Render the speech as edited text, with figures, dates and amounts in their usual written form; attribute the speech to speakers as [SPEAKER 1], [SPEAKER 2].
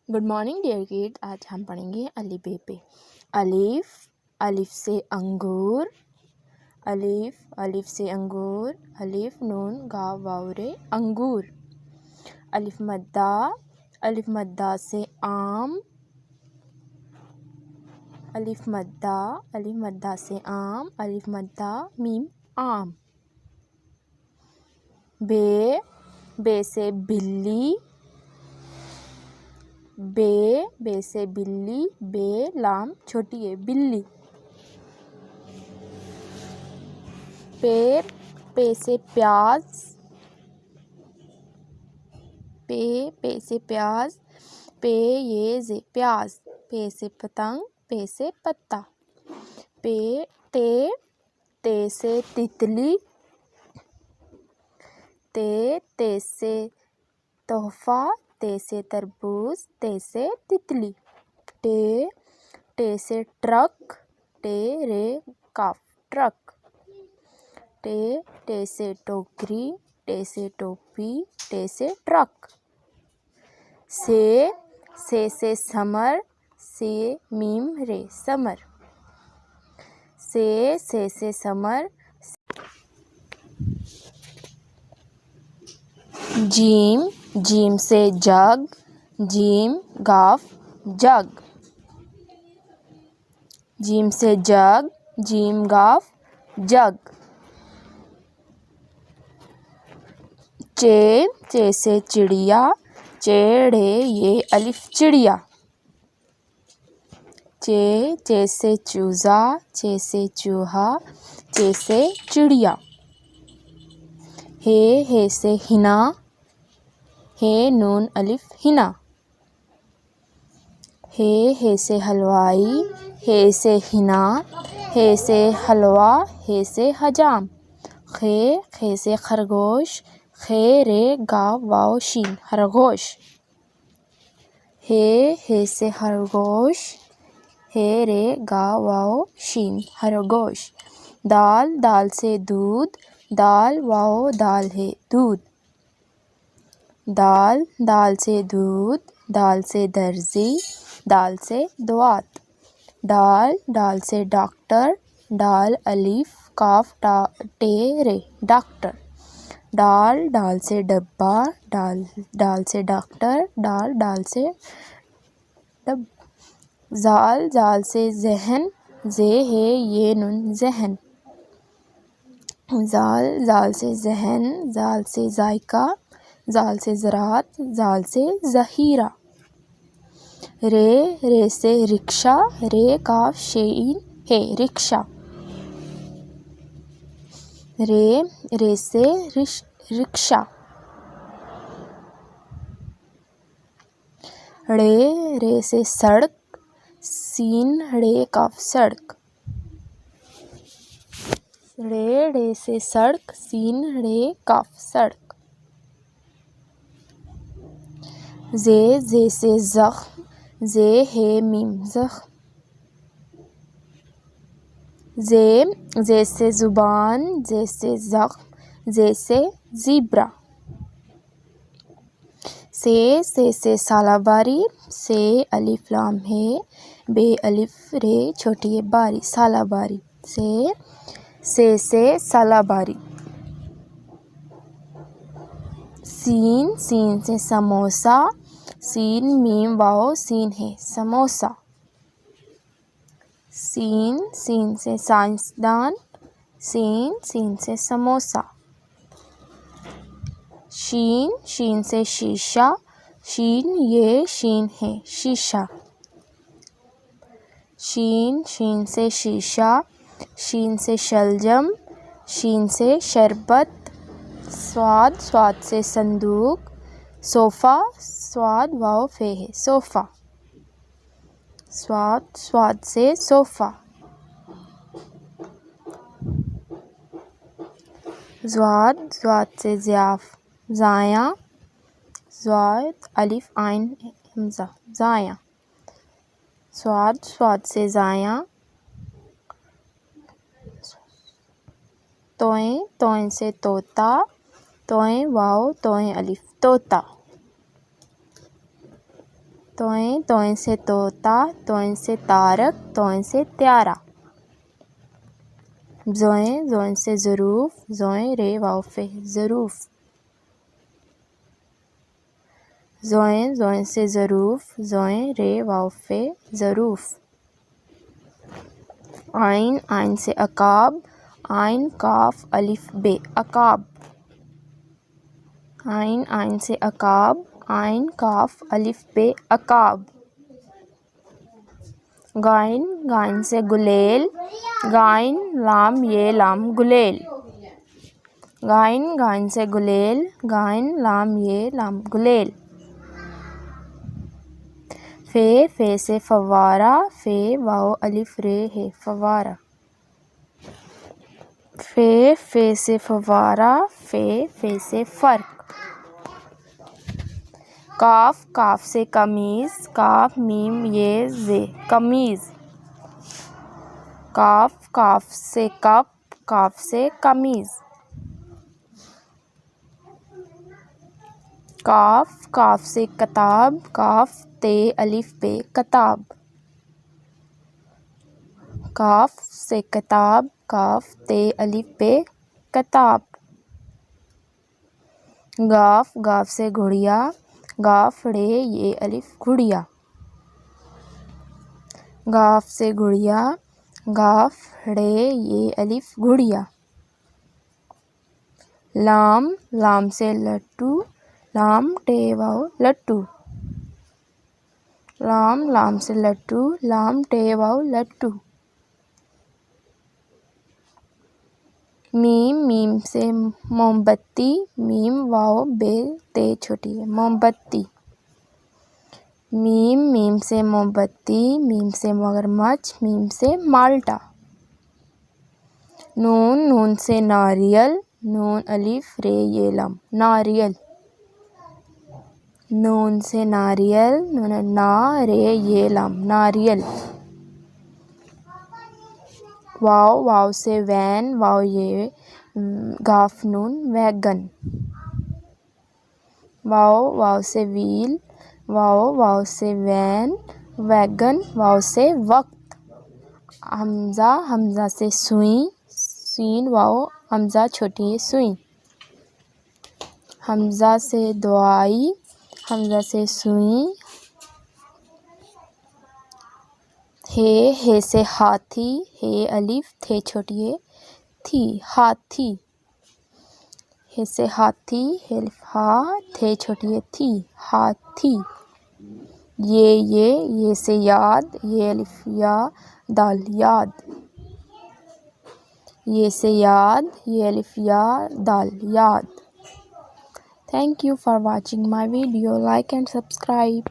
[SPEAKER 1] Good morning dear kids. आज हम पढ़ेंगे अली बे पे। अलिफ, अलिफ से अंगूर, अलिफ, अलिफ से अंगूर, अलिफ नून गाव वाव रे अंगूर। अलिफ मद्दा से आम, अलिफ मद्दा से आम, अलिफ मद्दा मीम आम। बे से बिल्ली, बे से बिल्ली, बे लाम छोटी है बिल्ली। पे से प्याज, पे से प्याज, पे ये जे प्याज। पे से पतंग, पे से पत्ता। ते से तितली, ते से तोहफा, ते से तरबूज, ते से तितली। टे से ट्रक, टे रे काफ ट्रक। टे से टोकरी, टे से टोपी, टे से ट्रक। से समर, से मीम रे समर। से समर। जीम से जग, जीम गाफ जग। जीम से जग, जीम गाफ जग। चे से चिड़िया, चेड़े ये अलिफ चिड़िया। चे से चूजा, चे से चूहा, चे से चिड़िया। हे से हिना, हे नून अलिफ हिना। हे से हलवाई, हे से हिना, हे से हलवा, हे से हजाम। खे से खरगोश, खे रे गाव वाव शीन खरगोश। हे से खरगोश, हे रे गाव वाव शीन खरगोश। दाल से दूध, दाल वाव दाल है दूध। दाल से दूध, दाल से दर्जी, दाल से दुआत। डाल से डॉक्टर, डाल अलिफ काफ टे रे डॉक्टर। डाल से डब्बा, डाल से डॉक्टर, डाल से जाल से जहन, जे है ये नुन जहन। जाल से जहन, जाल से जायका, जाल से ज़रात, जाल से ज़हीरा। रे से रिक्शा, रे काफ शेइन है रिक्शा। रे से रिक्शा। रे से सड़क, सीन रे काफ सड़क। रे से सड़क, सीन रे काफ सड़क। जे से जख्म, जे है मीम जख्म। जे से जुबान, जे से जख्म, जे से ज़ीब्रा। से सालाबारी, से अलिफ लाम है, बे अलिफ रे छोटी है बारी सालाबारी। से सालाबारी। सीन से समोसा, सीन मीम वाओ सीन है समोसा। सीन से साइंसदान, सीन से समोसा। शीन से शीशा, शीन ये शीन है शीशा। शीन से शीशा, शीन से शलजम, शीन से शरबत। स्वाद से संदूक, सोफ़ा, स्वाद वाव फे है सोफ़ा। स्वाद से सोफ़ा। ज़्वाद से ज़ियाफ़, ज़ाया, ज़्वाद अलिफ आइन हमज़ा ज़ाया। स्वाद से ज़ाया। तोएं से तोता, तोएं वाव तोएं अलिफ तोता। توئیں توئیں سے طوطا توئیں سے تارک توئیں سے پیارا زوئیں زوئیں سے ظروف زوئیں رے واو فے ظروف زوئیں زوئیں سے ظروف زوئیں رے واو فے ظروف آئین آئین سے عقاب آئین کاف الف بے عقاب آئین آئین سے عقاب آئین کاف الف بے عقاب غائن غائن سے گلیل غائن لام یہ لام گلیل غائن غائن سے گلیل غائن لام یہ لام گلیل فے سے فوارہ فے واو الف رے ہے فوارہ فے سے فوارہ فے سے فرق کاف کاف سے قمیض کاف میم یہ زے قمیض کاف کاف سے کپ کاف سے قمیض کاف کاف سے کتاب کاف تے الف بے کتاب کاف سے کتاب کاف تے الف بے کتاب گاف گاف سے گھڑیا گاف ڑے یہ الف گھڑیا گاف سے گھڑیا گاف ڑے یہ الف گھڑیا لام لام سے لٹو لام ٹے واو لٹو لام لام سے لٹو لام ٹے واو لٹو میم میم سے موم بتی میم واو بے تے چھوٹی ہے موم بتی میم میم سے موم بتی میم سے مگرمچھ میم سے مالٹا نون نون سے ناریل نون الف رے یہ لام ناریل نون سے ناریل نون نا رے یہ لام ناریل واو واو سے وین واو یہ گاف نون ویگن واو واو سے ویل واو واو سے وین ویگن واو سے وقت حمزہ حمزہ سے سوئی سین واو حمزہ چھوٹی ہے سوئی حمزہ سے دعائی حمزہ سے سوئی ہے سے ہاتھی ہے الف تھے چھوٹی ہے تھی ہاتھی ہے سے ہاتھی ہے الف ہا تھے چھوٹی ہے تھی ہاتھی یہ سے یاد یہ الف یا دال یاد یہ سے یاد یہ الف یا دال یاد. Thank you for watching my video. Like and subscribe.